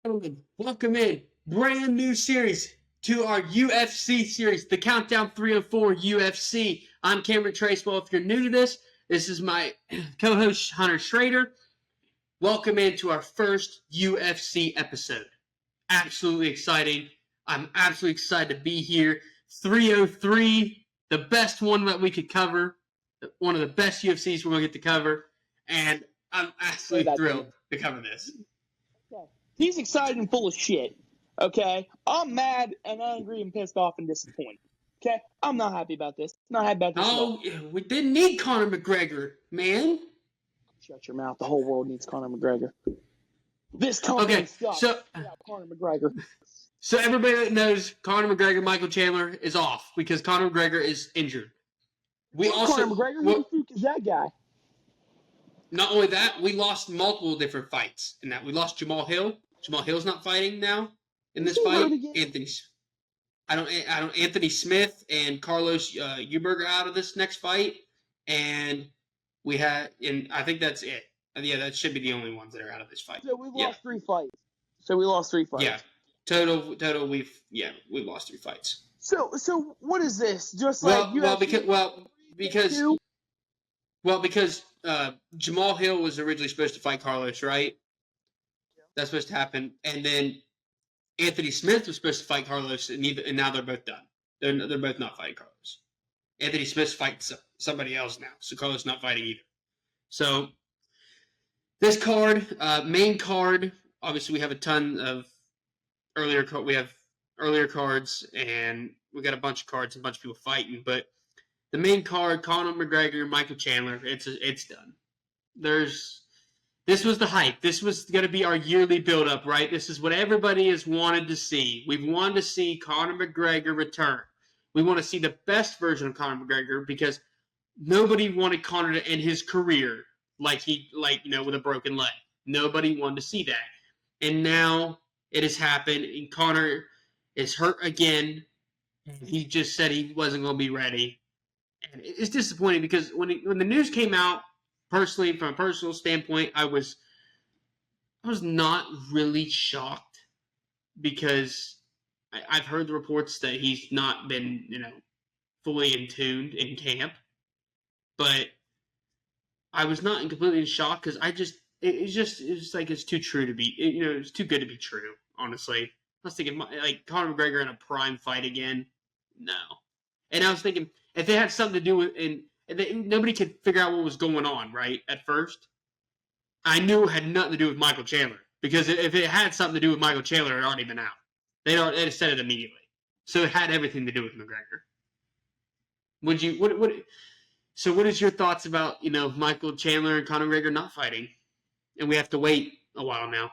Gentlemen, welcome in. Brand new series to our UFC series, the Countdown 304 UFC. I'm Cameron Tracewell. If you're new to this, this is my co-host Hunter Schrader. Welcome into our first UFC episode. Absolutely exciting. I'm absolutely excited to be here. 303, the best one that we could cover. One of the best UFCs we're going to get to cover. And I'm absolutely thrilled to cover this. He's excited and full of shit. Okay? I'm mad and angry and pissed off and disappointed. Okay? I'm not happy about this. Not happy about this at all. We didn't need Conor McGregor, man. Shut your mouth. The whole world needs Conor McGregor. This company sucks without Conor McGregor. So everybody that knows Conor McGregor, Michael Chandler is off because Conor McGregor is injured. Conor McGregor? Who the fuck is that guy? Not only that, we lost multiple different fights in that. We lost Jamal Hill. Jamal Hill's not fighting now in this fight. Anthony Smith and Carlos Euberg are out of this next fight, and I think that's it. Yeah, that should be the only ones that are out of this fight. So we lost 3 fights. Yeah, total. We've lost 3 fights. So what is this? Just because Jamal Hill was originally supposed to fight Carlos, right? That's supposed to happen, and then Anthony Smith was supposed to fight Carlos, and now they're both done. They're both not fighting Carlos. Anthony Smith fights somebody else now, so Carlos is not fighting either. So this card, main card, obviously we have a ton of earlier cards, and we got a bunch of cards, a bunch of people fighting, but the main card, Conor McGregor, Michael Chandler, it's done. This was the hype. This was going to be our yearly build-up, right? This is what everybody has wanted to see. We've wanted to see Conor McGregor return. We want to see the best version of Conor McGregor because nobody wanted Conor to end his career with a broken leg. Nobody wanted to see that. And now it has happened, and Conor is hurt again. He just said he wasn't going to be ready. And it's disappointing because when the news came out, personally, from a personal standpoint, I was not really shocked because I've heard the reports that he's not been, fully in tuned in camp. But I was not completely in shock because it's too true to be, it's too good to be true, honestly. I was thinking, Conor McGregor in a prime fight again? No. And I was thinking, if it had something to do with, nobody could figure out what was going on, right, at first. I knew it had nothing to do with Michael Chandler. Because if it had something to do with Michael Chandler, it had already been out. They'd said it immediately. So it had everything to do with McGregor. So what is your thoughts about, Michael Chandler and Conor McGregor not fighting? And we have to wait a while now.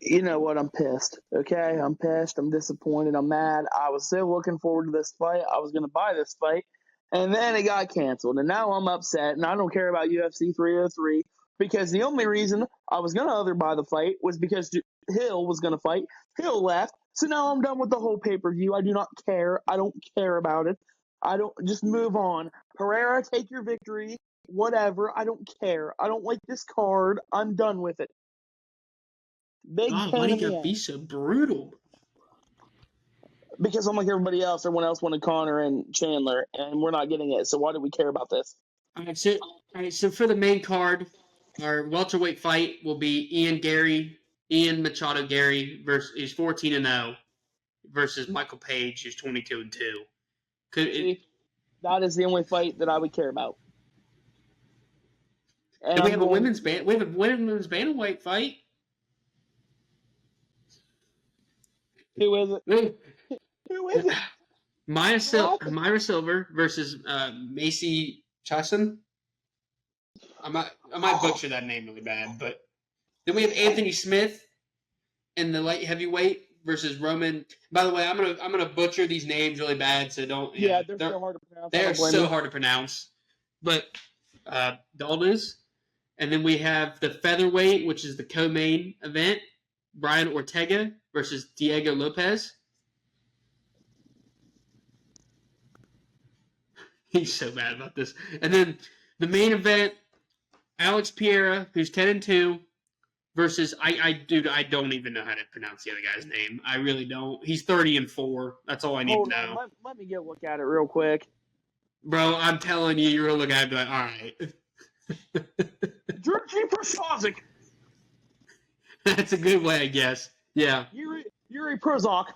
You know what? I'm pissed. Okay? I'm pissed. I'm disappointed. I'm mad. I was still looking forward to this fight. I was going to buy this fight. And then it got canceled. And now I'm upset. And I don't care about UFC 303 because the only reason I was going to other buy the fight was because Hill was going to fight. Hill left. So now I'm done with the whole pay-per-view. I do not care. I don't care about it. I don't. Just move on. Pereira, take your victory. Whatever. I don't care. I don't like this card. I'm done with it. Why do you gotta be so brutal? Because unlike everybody else, everyone else wanted Conor and Chandler, and we're not getting it. So why do we care about this? All right. So for the main card, our welterweight fight will be Ian Machado Gary he's 14-0 versus Michael Page, who's 22-2. That is the only fight that I would care about. And we have a women's bantamweight fight. Who is it? Who is it? Myra Silver versus Macy Chiasson. I might butcher that name really bad, but then we have Anthony Smith in the light heavyweight versus Roman. By the way, I'm gonna butcher these names really bad, so don't. Yeah, they're so hard to pronounce. They're so hard to pronounce, but Daldas. And then we have the featherweight, which is the co-main event. Brian Ortega versus Diego Lopez. He's so mad about this. And then the main event, Alex Pereira, who's 10-2, versus I don't even know how to pronounce the other guy's name. I really don't. He's 30-4. That's all I need Hold to on, know. let me get a look at it real quick. Bro, I'm telling you, you're gonna look at it and be like, all right. Georgi Prosozic. That's a good way, I guess. Yeah. Yuri Prozok.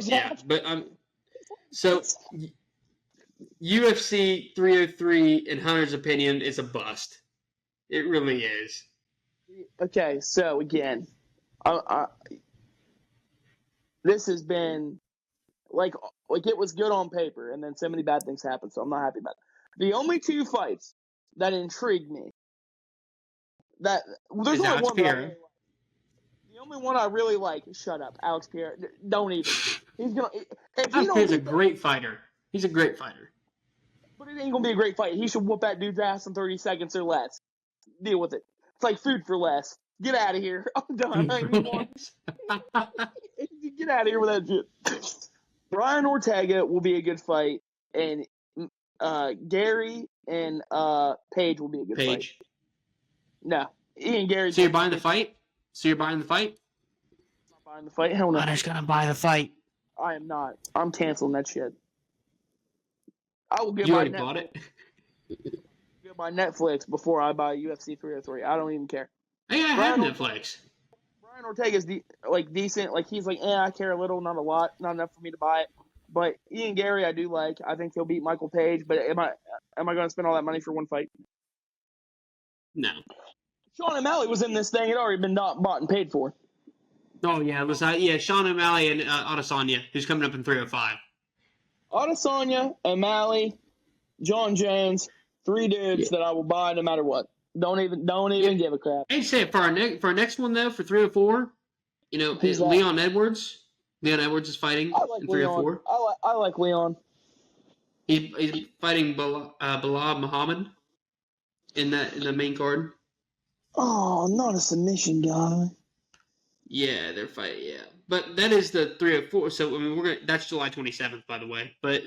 Yeah, but so UFC 303, in Hunter's opinion, is a bust. It really is. Okay, so again, this has been like it was good on paper, and then so many bad things happened, so I'm not happy about it. The only two fights that intrigued me, that there's Is only Alex one that I Pereira. really like. The only one I really like. Shut up, Alex Pereira. Don't even. He's gonna. If he Alex don't Pereira's a beat great fighter. He's a great fighter. but it ain't gonna be a great fight. He should whoop that dude's ass in 30 seconds or less. Deal with it. It's like food for less. Get out of here. I'm done. I need more. Get out of here with that shit. Brian Ortega will be a good fight, and Gary and Page will be a good fight. Page. No, Ian Gary's. So you're buying the fight? I'm not buying the fight. Hell no. Hunter's gonna buy the fight. I am not. I'm canceling that shit. I will get You my already Netflix, bought it? get my Netflix before I buy UFC 303. I don't even care. Hey, I have Netflix. Brian Ortega's decent. Like he's like, I care a little, not a lot, not enough for me to buy it. But Ian Gary, I do like. I think he'll beat Michael Page. But am I going to spend all that money for one fight? No. Sean O'Malley was in this thing. It already been bought and paid for. Oh yeah, it was Sean O'Malley and Adesanya, who's coming up in 305. Adesanya, O'Malley, John Jones, three dudes that I will buy no matter what. Don't even give a crap. I'd say for our next one though, for 304, Leon Edwards. Leon Edwards is fighting in 304. I like Leon. He's fighting Bilal Muhammad in the main card. Oh, not a submission guy. Yeah, they're fighting. Yeah, but that is the 304. So I mean, that's July 27th, by the way. But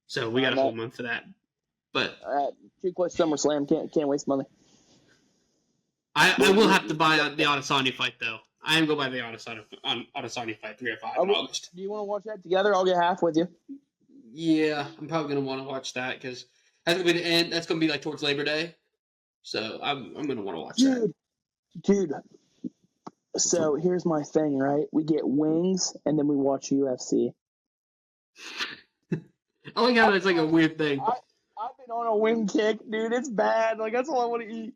so we got a whole month for that. But too close SummerSlam. Can't waste money. I will have to buy the Adesanya fight though. I am going to buy the Adesanya fight 305 in August. Do you want to watch that together? I'll get half with you. Yeah, I'm probably going to want to watch that because that's going to be the end. That's going to be like towards Labor Day. So I'm going to want to watch that. Dude. So here's my thing, right? We get wings and then we watch UFC. I like how that's like a weird thing. I've been on a wing kick, dude. It's bad. Like that's all I want to eat.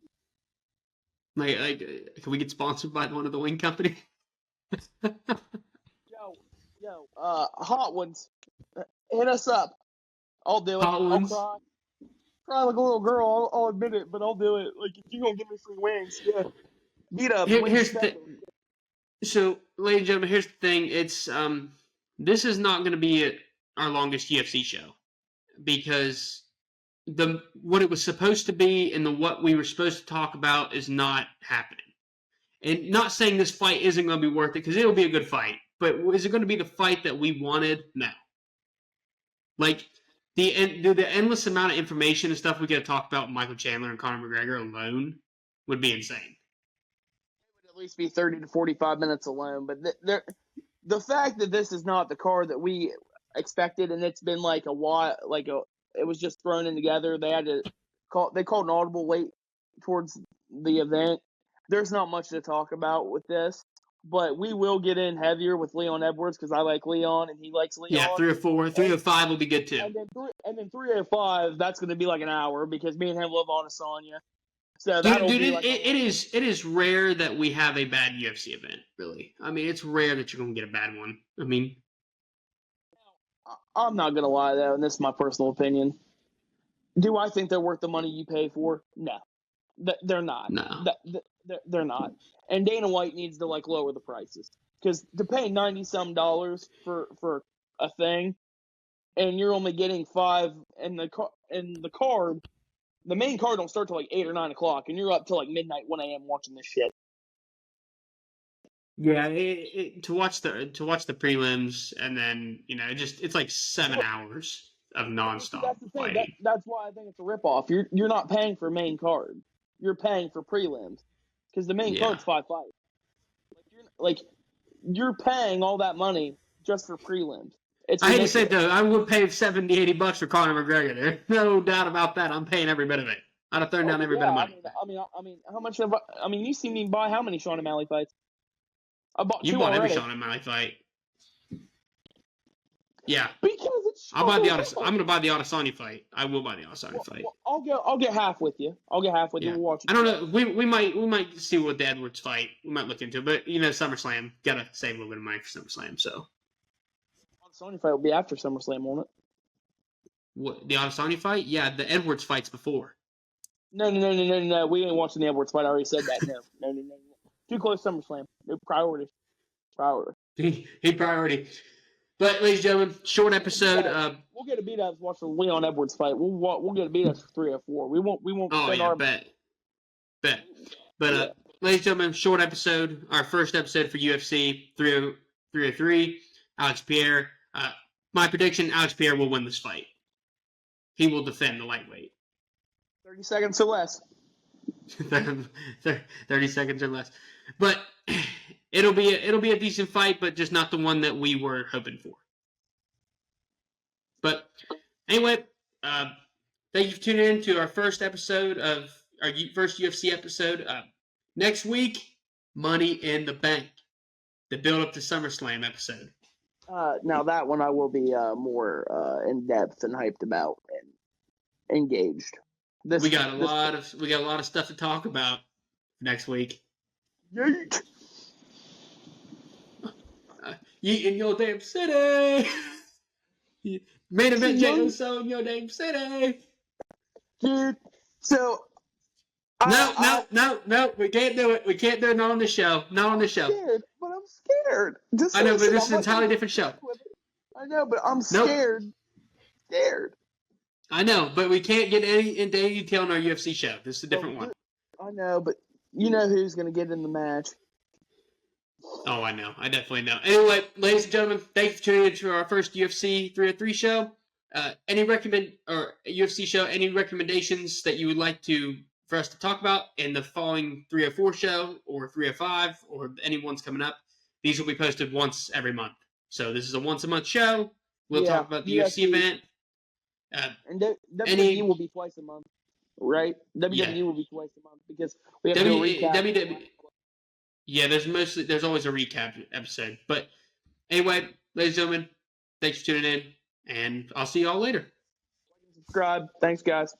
Like, can we get sponsored by one of the wing company? Yo, Hot Ones, hit us up. I'll do it. Hot Ones. I'll cry like a little girl. I'll admit it, but I'll do it. Like if you're gonna give me free wings, yeah. Beat up. Here's the thing. So, ladies and gentlemen, here's the thing. It's this is not going to be our longest UFC show because what it was supposed to be and what we were supposed to talk about is not happening. And not saying this fight isn't going to be worth it because it'll be a good fight, but is it going to be the fight that we wanted? No. Like the endless amount of information and stuff we could have talked about Michael Chandler and Conor McGregor alone would be insane. It would at least be 30 to 45 minutes alone, but the fact that this is not the card that we expected, and it's been like a while, it was just thrown in together. They had to called an audible late towards the event. There's not much to talk about with this, but we will get in heavier with Leon Edwards because I like Leon and he likes Leon. Yeah, 304, 305 will be good too. And then 305, that's going to be like an hour because me and him love Adesanya. So it is rare that we have a bad UFC event. Really, I mean, it's rare that you're going to get a bad one. I mean, I'm not going to lie though, and this is my personal opinion. Do I think they're worth the money you pay for? No, they're not. No, they're not. And Dana White needs to lower the prices because to pay $90-some for a thing, and you're only getting 5 in the card. The main card don't start till 8 or 9 o'clock, and you're up till midnight, 1 a.m. watching this shit. Yeah, to watch the prelims and then it's like 7 hours. of nonstop That's the thing. fighting. That's why I think it's a ripoff. You're not paying for main card. You're paying for prelims because the main Yeah. card's 5 fights. You're paying all that money just for prelims. It's I hate to say ridiculous. it though, I would pay $70-$80 for Conor McGregor. There's no doubt about that. I'm paying every bit of it. I'd have thrown down every bit of money. I mean, how much have I mean, you see me buy how many Sean O'Malley fights? I bought You 2 bought every already. Sean O'Malley fight. Yeah. Because it's I'm going Sean to buy the Adesanya fight. I will buy the Adesanya fight. Well, I'll get half with you. Yeah. We'll watch it. I don't know. We might see what the Edwards fight. We might look into it. But, SummerSlam. Got to save a little bit of money for SummerSlam. So. Adesanya fight will be after SummerSlam, won't it? What, the Adesanya fight? Yeah, the Edwards fight's before. No. We ain't watching the Edwards fight. I already said that. No. Too close to SummerSlam. No priority. He priority. But, ladies and gentlemen, short episode. We'll get a beat up watch the Leon Edwards fight. We'll get a beat up for 3 or 4. We won't. Oh yeah, bet. But ladies and gentlemen, short episode. Our first episode for UFC 303. Alex Pierre. My prediction: Alex Pierre will win this fight. He will defend the lightweight. 30 seconds or less. 30 seconds or less. But it'll be a decent fight, but just not the one that we were hoping for. But anyway, thank you for tuning in to our first episode of our first UFC episode. Next week, Money in the Bank, the build up to SummerSlam episode. Now that one I will be more in depth and hyped about and engaged. We got a lot of stuff to talk about next week. Yeet. Yeet in your damn city. Main event Jalen So in your damn city. Dude, so No, we can't do it. We can't do it on the show. Not on the show. I'm scared. I know, but this is an entirely different show. I know, but I'm scared. Nope. Scared. I know, but we can't get into any detail on our UFC show. This is a different one. I know, but you know who's going to get in the match. Oh, I know. I definitely know. Anyway, ladies and gentlemen, thanks for tuning in to our first UFC 303 show. Any UFC show, any recommendations that you would like for us to talk about in the following 304 show or 305 or anyone's coming up, these will be posted once every month. So this is a once a month show. We'll talk about the UFC event. And WWE will be twice a month, right? WWE will be twice a month because we have to do a recap. Yeah, there's always a recap episode. But anyway, ladies and gentlemen, thanks for tuning in, and I'll see you all later. Subscribe. Thanks, guys.